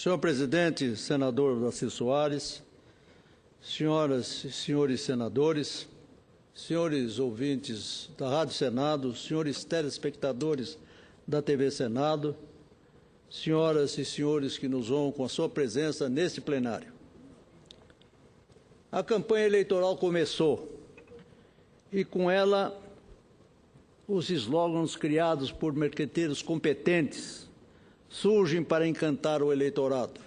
Senhor presidente, senador Darcy Soares, senhoras e senhores senadores, senhores ouvintes da Rádio Senado, senhores telespectadores da TV Senado, senhoras e senhores que nos honram com a sua presença neste plenário. A campanha eleitoral começou e, com ela, os slogans criados por marqueteiros competentes surgem para encantar o eleitorado.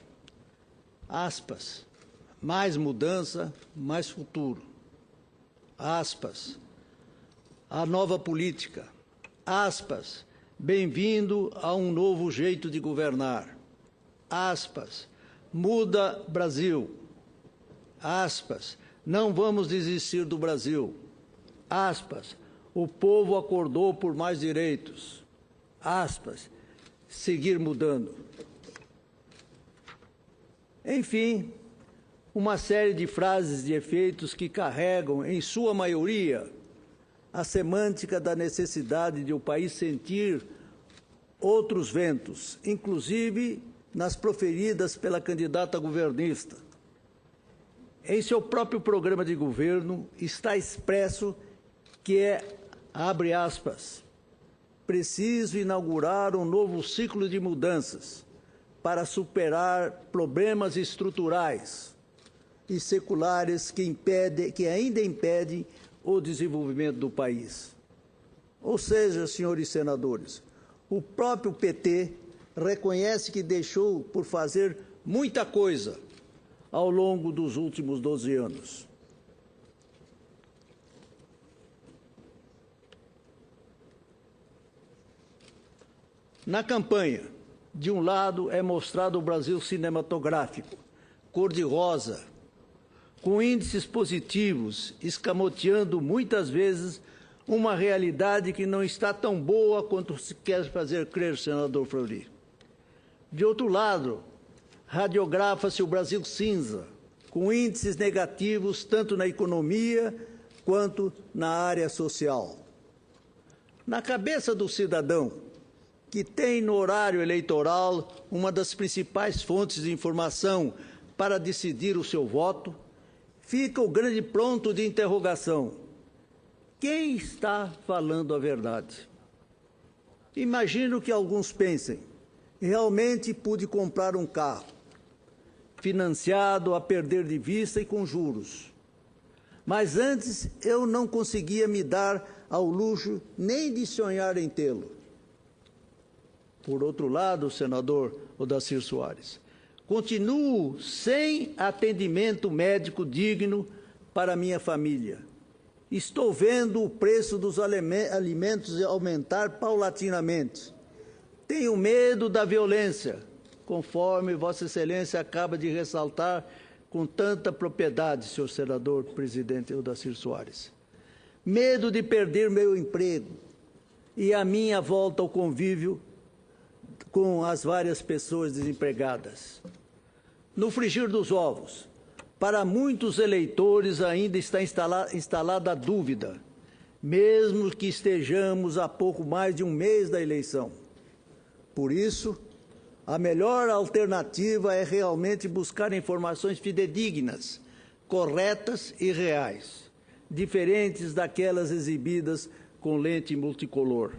Aspas, mais mudança, mais futuro. Aspas, a nova política. Aspas, bem-vindo a um novo jeito de governar. Aspas, muda Brasil. Aspas, não vamos desistir do Brasil. Aspas, o povo acordou por mais direitos. Aspas, seguir mudando. Enfim, uma série de frases e efeitos que carregam, em sua maioria, a semântica da necessidade de o país sentir outros ventos, inclusive nas proferidas pela candidata governista. Em seu próprio programa de governo está expresso que abre aspas, preciso inaugurar um novo ciclo de mudanças para superar problemas estruturais e seculares que ainda impedem o desenvolvimento do país. Ou seja, senhores senadores, o próprio PT reconhece que deixou por fazer muita coisa ao longo dos últimos 12 anos. Na campanha, de um lado é mostrado o Brasil cinematográfico, cor-de-rosa, com índices positivos, escamoteando muitas vezes uma realidade que não está tão boa quanto se quer fazer crer, senador Fleury. De outro lado, radiografa-se o Brasil cinza, com índices negativos tanto na economia quanto na área social. Na cabeça do cidadão, que tem no horário eleitoral uma das principais fontes de informação para decidir o seu voto, fica o grande ponto de interrogação. Quem está falando a verdade? Imagino que alguns pensem, realmente pude comprar um carro, financiado a perder de vista e com juros. Mas antes eu não conseguia me dar ao luxo nem de sonhar em tê-lo. Por outro lado, senador Darcy Soares, continuo sem atendimento médico digno para minha família. Estou vendo o preço dos alimentos aumentar paulatinamente. Tenho medo da violência, conforme Vossa Excelência acaba de ressaltar com tanta propriedade, senhor senador presidente Darcy Soares. Medo de perder meu emprego e a minha volta ao convívio com as várias pessoas desempregadas. No frigir dos ovos, para muitos eleitores ainda está instalada a dúvida, mesmo que estejamos a pouco mais de um mês da eleição. Por isso, a melhor alternativa é realmente buscar informações fidedignas, corretas e reais, diferentes daquelas exibidas com lente multicolor.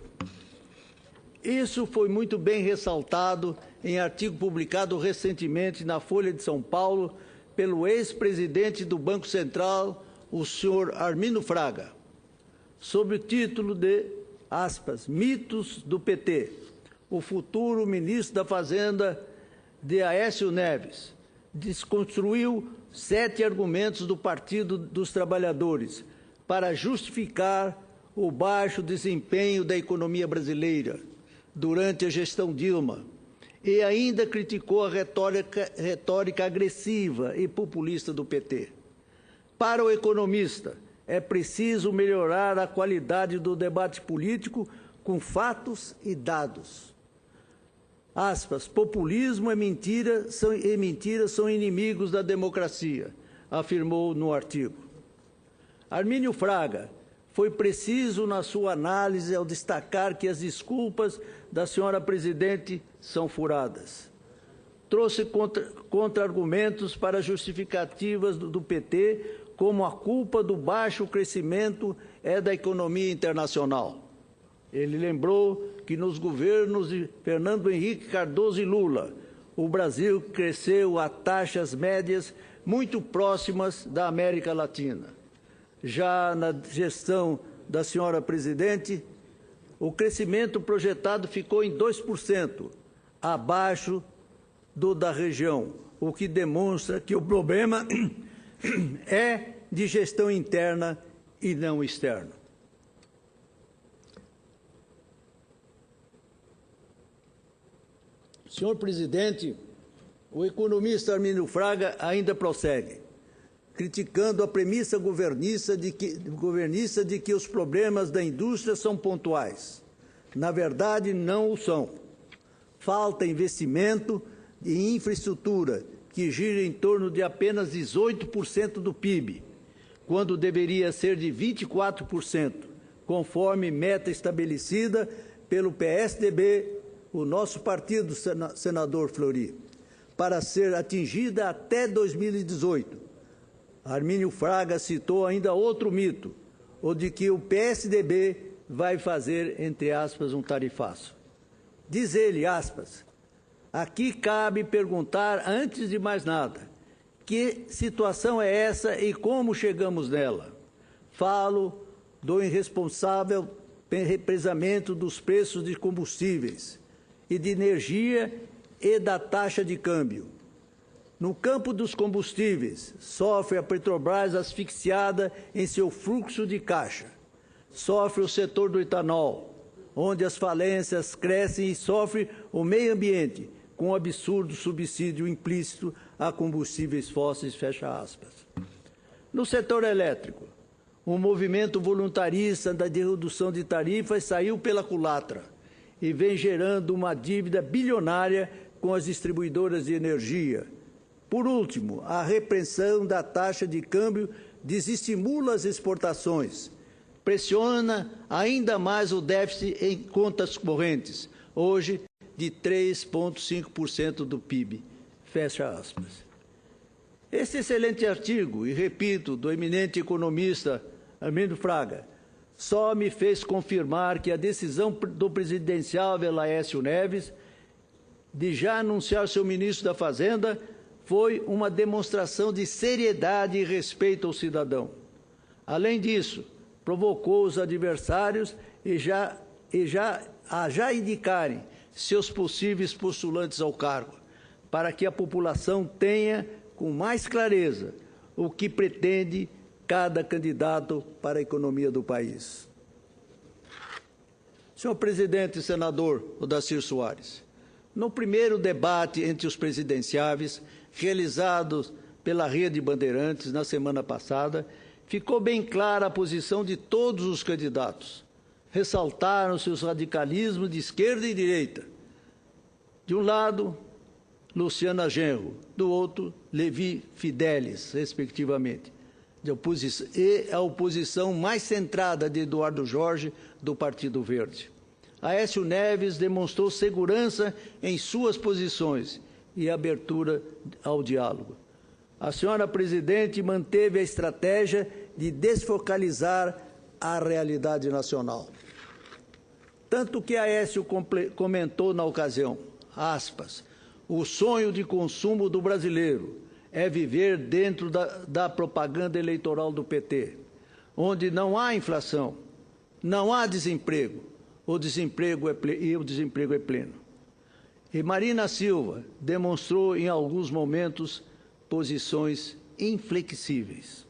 Isso foi muito bem ressaltado em artigo publicado recentemente na Folha de São Paulo pelo ex-presidente do Banco Central, o senhor Arminio Fraga, sob o título de, aspas, Mitos do PT. O futuro ministro da Fazenda, de Aécio Neves, desconstruiu 7 argumentos do Partido dos Trabalhadores para justificar o baixo desempenho da economia brasileira durante a gestão Dilma, e ainda criticou a retórica agressiva e populista do PT. Para o economista, é preciso melhorar a qualidade do debate político com fatos e dados. Aspas, populismo e mentira são inimigos da democracia, afirmou no artigo. Arminio Fraga foi preciso na sua análise ao destacar que as desculpas da senhora presidente são furadas. trouxe contra-argumentos para justificativas do PT, como a culpa do baixo crescimento é da economia internacional. Ele lembrou que nos governos de Fernando Henrique Cardoso e Lula, o Brasil cresceu a taxas médias muito próximas da América Latina. Já na gestão da senhora presidente, o crescimento projetado ficou em 2%, abaixo do da região, o que demonstra que o problema é de gestão interna e não externa. Senhor presidente, o economista Armínio Fraga ainda prossegue, criticando a premissa governista de que os problemas da indústria são pontuais. Na verdade, não o são. Falta investimento em infraestrutura, que gira em torno de apenas 18% do PIB, quando deveria ser de 24%, conforme meta estabelecida pelo PSDB, o nosso partido, senador Fleury, para ser atingida até 2018. Armínio Fraga citou ainda outro mito, o de que o PSDB vai fazer, entre aspas, um tarifaço. Diz ele, aspas, aqui cabe perguntar, antes de mais nada, que situação é essa e como chegamos nela? Falo do irresponsável represamento dos preços de combustíveis e de energia e da taxa de câmbio. No campo dos combustíveis, sofre a Petrobras asfixiada em seu fluxo de caixa. Sofre o setor do etanol, onde as falências crescem e sofre o meio ambiente, com um absurdo subsídio implícito a combustíveis fósseis, fecha aspas. No setor elétrico, um movimento voluntarista da redução de tarifas saiu pela culatra e vem gerando uma dívida bilionária com as distribuidoras de energia. Por último, a repressão da taxa de câmbio desestimula as exportações, pressiona ainda mais o déficit em contas correntes, hoje de 3,5% do PIB. Fecha aspas. Este excelente artigo, e repito, do eminente economista Armínio Fraga, só me fez confirmar que a decisão do presidencial Aécio Neves de já anunciar seu ministro da Fazenda foi uma demonstração de seriedade e respeito ao cidadão. Além disso, provocou os adversários a já indicarem seus possíveis postulantes ao cargo, para que a população tenha com mais clareza o que pretende cada candidato para a economia do país. Senhor presidente e senador Odacir Soares, no primeiro debate entre os presidenciáveis, realizado pela Rede Bandeirantes na semana passada, ficou bem clara a posição de todos os candidatos. Ressaltaram seus radicalismos de esquerda e direita. De um lado, Luciana Genro, do outro, Levi Fidelis, respectivamente. E a oposição mais centrada de Eduardo Jorge, do Partido Verde. Aécio Neves demonstrou segurança em suas posições e abertura ao diálogo. A senhora presidente manteve a estratégia de desfocalizar a realidade nacional. Tanto que Aécio comentou na ocasião, aspas, o sonho de consumo do brasileiro é viver dentro da propaganda eleitoral do PT, onde não há inflação, não há desemprego, o desemprego é pleno. E Marina Silva demonstrou em alguns momentos posições inflexíveis.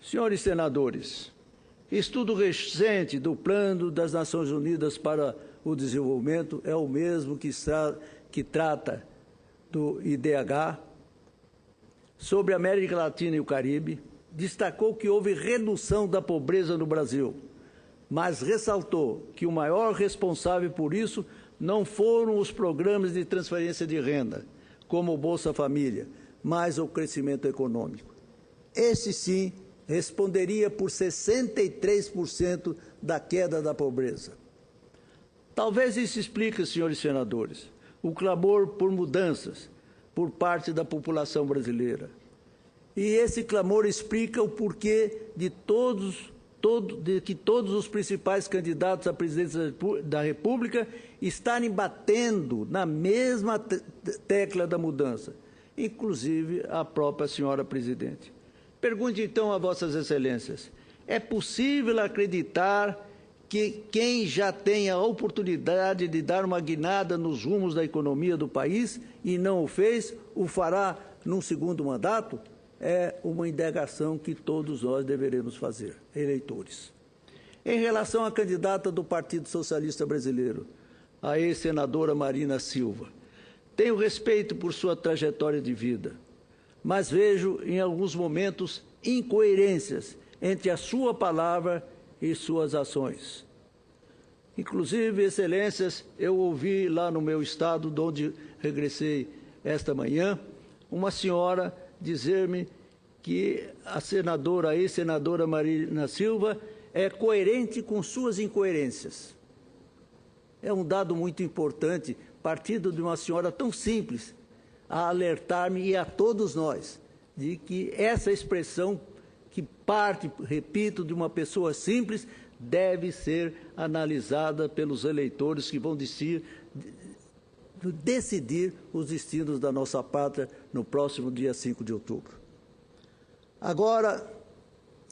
Senhores senadores, estudo recente do Plano das Nações Unidas para o Desenvolvimento é o mesmo que trata do IDH sobre a América Latina e o Caribe, destacou que houve redução da pobreza no Brasil, mas ressaltou que o maior responsável por isso não foram os programas de transferência de renda, como o Bolsa Família, mas o crescimento econômico. Esse sim responderia por 63% da queda da pobreza. Talvez isso explique, senhores senadores, o clamor por mudanças por parte da população brasileira. E esse clamor explica o porquê de que todos os principais candidatos à presidência da República estarem batendo na mesma tecla da mudança, inclusive a própria senhora presidente. Pergunte então a vossas excelências, é possível acreditar que quem já tem a oportunidade de dar uma guinada nos rumos da economia do país e não o fez, o fará num segundo mandato? É uma indagação que todos nós deveremos fazer, eleitores. Em relação à candidata do Partido Socialista Brasileiro, a ex-senadora Marina Silva, tenho respeito por sua trajetória de vida, mas vejo em alguns momentos incoerências entre a sua palavra e suas ações. Inclusive, excelências, eu ouvi lá no meu estado, de onde regressei esta manhã, uma senhora dizer-me que a ex-senadora Marina Silva é coerente com suas incoerências. É um dado muito importante, partindo de uma senhora tão simples, a alertar-me e a todos nós, de que essa expressão que parte, repito, de uma pessoa simples, deve ser analisada pelos eleitores que vão decidir os destinos da nossa pátria no próximo dia 5 de outubro. Agora,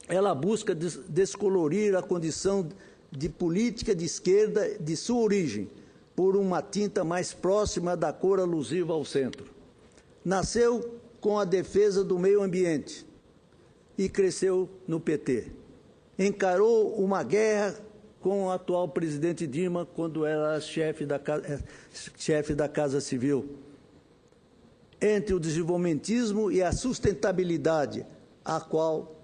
ela busca descolorir a condição de política de esquerda de sua origem, por uma tinta mais próxima da cor alusiva ao centro. Nasceu com a defesa do meio ambiente e cresceu no PT. Encarou uma guerra com o atual presidente Dilma, quando era chefe da Casa Civil, entre o desenvolvimentismo e a sustentabilidade, a qual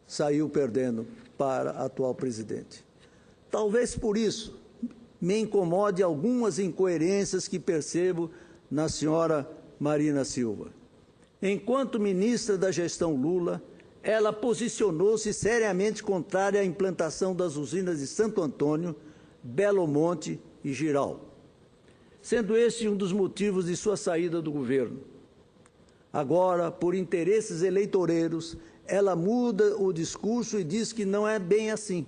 saiu perdendo para a atual presidente. Talvez por isso me incomode algumas incoerências que percebo na senhora Marina Silva. Enquanto ministra da gestão Lula, ela posicionou-se seriamente contrária à implantação das usinas de Santo Antônio, Belo Monte e Jirau, sendo esse um dos motivos de sua saída do governo. Agora, por interesses eleitoreiros, ela muda o discurso e diz que não é bem assim.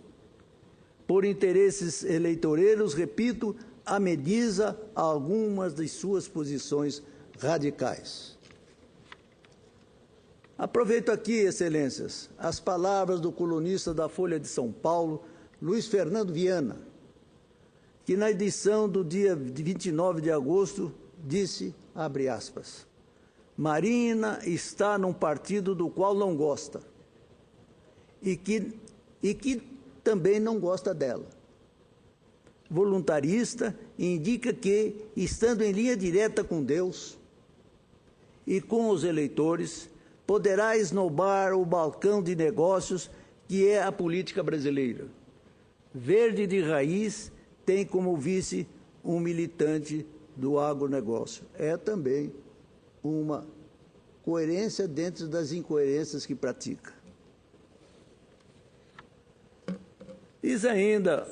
Por interesses eleitoreiros, repito, ameniza algumas de suas posições radicais. Aproveito aqui, excelências, as palavras do colunista da Folha de São Paulo, Luiz Fernando Viana, que na edição do dia 29 de agosto disse, abre aspas, Marina está num partido do qual não gosta e que também não gosta dela. Voluntarista, indica que, estando em linha direta com Deus e com os eleitores, poderá esnobar o balcão de negócios que é a política brasileira. Verde de raiz tem como vice um militante do agronegócio. É também uma coerência dentro das incoerências que pratica. Diz ainda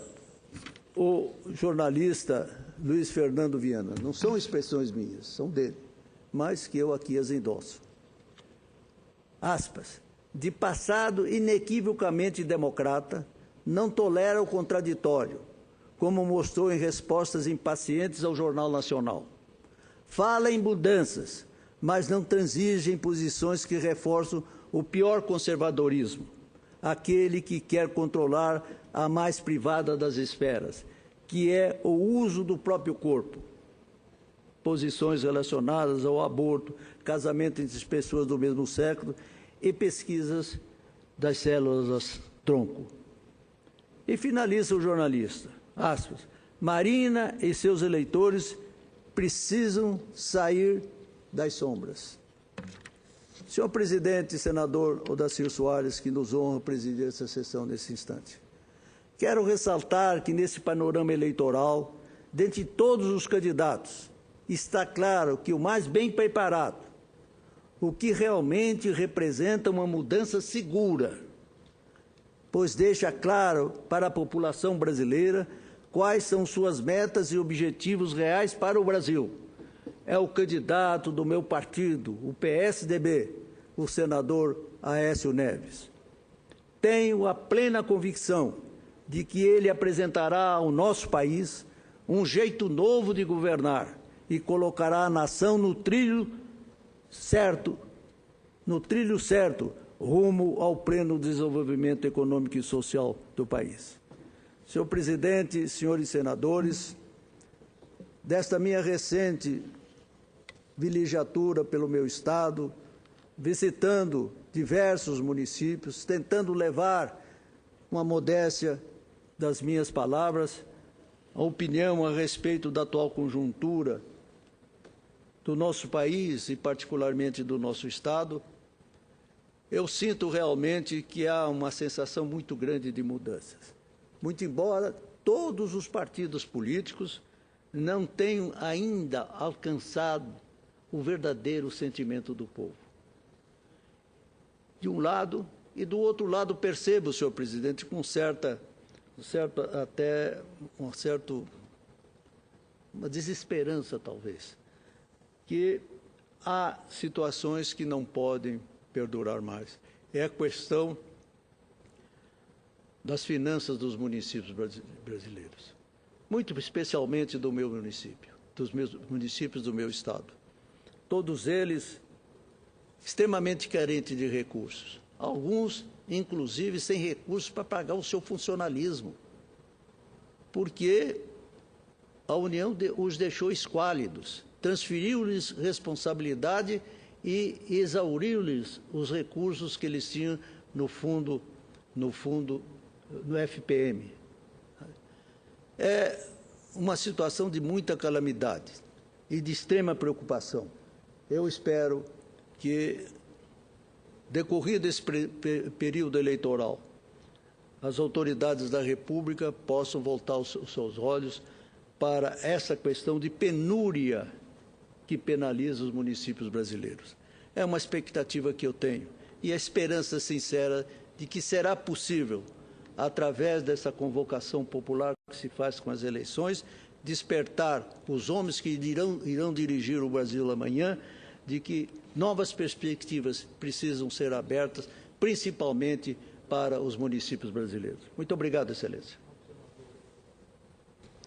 o jornalista Luiz Fernando Viana, não são expressões minhas, são dele, mas que eu aqui as endosso. Aspas, de passado inequivocamente democrata, não tolera o contraditório, como mostrou em respostas impacientes ao Jornal Nacional. Fala em mudanças, mas não transige em posições que reforçam o pior conservadorismo, aquele que quer controlar a mais privada das esferas, que é o uso do próprio corpo. Posições relacionadas ao aborto, casamento entre pessoas do mesmo sexo e pesquisas das células tronco. E finaliza o jornalista, aspas, Marina e seus eleitores precisam sair das sombras. Senhor presidente e senador Odacir Soares, que nos honra presidir essa sessão nesse instante, quero ressaltar que nesse panorama eleitoral, dentre todos os candidatos, está claro que o mais bem preparado, o que realmente representa uma mudança segura, pois deixa claro para a população brasileira quais são suas metas e objetivos reais para o Brasil. É o candidato do meu partido, o PSDB, o senador Aécio Neves. Tenho a plena convicção de que ele apresentará ao nosso país um jeito novo de governar e colocará a nação no trilho certo, rumo ao pleno desenvolvimento econômico e social do país. Senhor presidente, senhores senadores, desta minha recente vilegiatura pelo meu estado, visitando diversos municípios, tentando levar uma modéstia das minhas palavras, a opinião a respeito da atual conjuntura do nosso país e particularmente do nosso estado, eu sinto realmente que há uma sensação muito grande de mudanças. Muito embora todos os partidos políticos não tenham ainda alcançado o verdadeiro sentimento do povo. De um lado, e do outro lado percebo, senhor presidente, com uma desesperança talvez, que há situações que não podem perdurar mais. É a questão das finanças dos municípios brasileiros, muito especialmente do meu município, dos meus municípios do meu estado. Todos eles extremamente carentes de recursos, alguns, inclusive, sem recursos para pagar o seu funcionalismo, porque a União os deixou esquálidos, transferiu-lhes responsabilidade e exauriu-lhes os recursos que eles tinham no FPM. É uma situação de muita calamidade e de extrema preocupação. Eu espero que, decorrido esse período eleitoral, as autoridades da República possam voltar os seus olhos para essa questão de penúria que penaliza os municípios brasileiros. É uma expectativa que eu tenho e a esperança sincera de que será possível, através dessa convocação popular que se faz com as eleições, despertar os homens que irão dirigir o Brasil amanhã, de que novas perspectivas precisam ser abertas, principalmente para os municípios brasileiros. Muito obrigado, Excelência.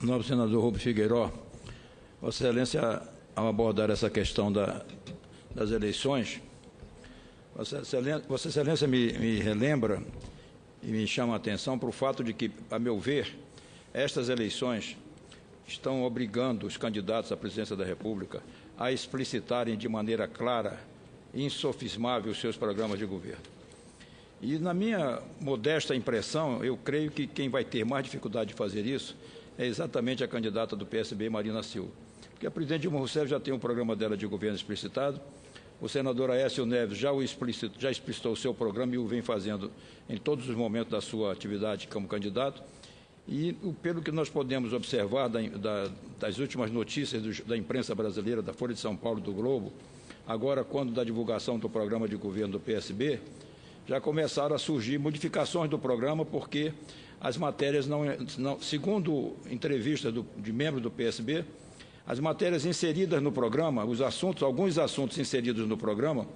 Nobre senador Rubem Figueiró, Vossa Excelência, ao abordar essa questão das eleições, Vossa Excelência me relembra e me chama a atenção para o fato de que, a meu ver, estas eleições estão obrigando os candidatos à presidência da República a explicitarem de maneira clara e insofismável os seus programas de governo. E, na minha modesta impressão, eu creio que quem vai ter mais dificuldade de fazer isso é exatamente a candidata do PSB, Marina Silva. Porque a presidente Dilma Rousseff já tem um programa dela de governo explicitado, o senador Aécio Neves já explicitou o seu programa e o vem fazendo em todos os momentos da sua atividade como candidato. E, pelo que nós podemos observar das últimas notícias da imprensa brasileira, da Folha de São Paulo, do Globo, agora, quando da divulgação do programa de governo do PSB, já começaram a surgir modificações do programa, porque as matérias segundo entrevistas de membros do PSB, as matérias inseridas no programa, alguns assuntos inseridos no programa,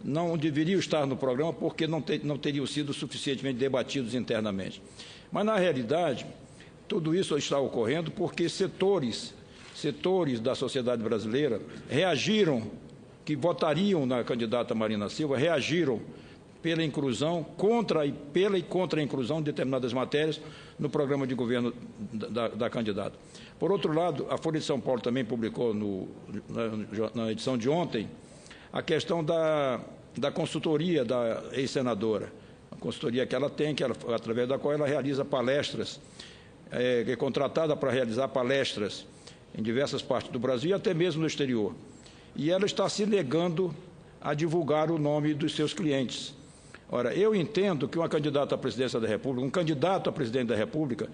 não deveriam estar no programa porque não teriam sido suficientemente debatidos internamente. Mas, na realidade, tudo isso está ocorrendo porque setores da sociedade brasileira reagiram, que votariam na candidata Marina Silva, reagiram pela inclusão, pela e contra a inclusão de determinadas matérias no programa de governo da candidata. Por outro lado, a Folha de São Paulo também publicou na edição de ontem a questão da consultoria da ex-senadora, a consultoria que ela tem, através da qual ela realiza palestras, é contratada para realizar palestras em diversas partes do Brasil e até mesmo no exterior. E ela está se negando a divulgar o nome dos seus clientes. Ora, eu entendo que uma candidata à presidência da República, um candidato a presidente da República,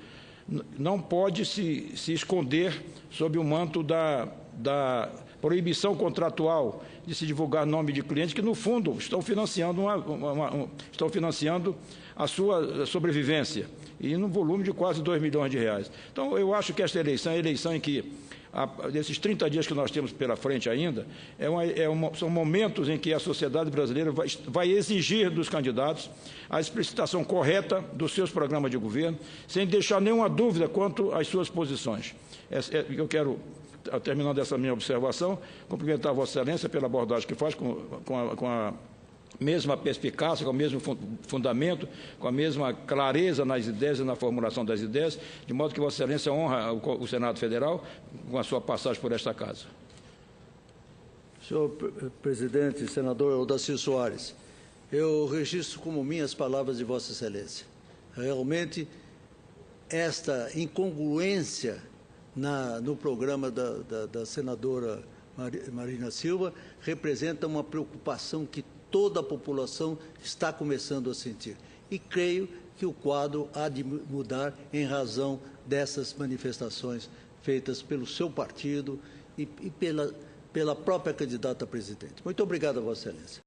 não pode se esconder sob o manto da proibição contratual de se divulgar nome de clientes que, no fundo, estão financiando a sua sobrevivência, e num volume de quase R$2 milhões. Então, eu acho que esta eleição é a eleição em que, desses 30 dias que nós temos pela frente ainda, são momentos em que a sociedade brasileira vai exigir dos candidatos a explicitação correta dos seus programas de governo, sem deixar nenhuma dúvida quanto às suas posições. Eu quero, terminando essa minha observação, cumprimentar a Vossa Excelência pela abordagem que faz com a mesma perspicácia, com o mesmo fundamento, com a mesma clareza nas ideias e na formulação das ideias, de modo que Vossa Excelência honra o Senado Federal com a sua passagem por esta casa. Senhor presidente, senador Odacir Soares, eu registro como minhas palavras de Vossa Excelência. Realmente, esta incongruência no programa da senadora Marina Silva representa uma preocupação que toda a população está começando a sentir. E creio que o quadro há de mudar em razão dessas manifestações feitas pelo seu partido e pela própria candidata a presidente. Muito obrigado a Vossa Excelência.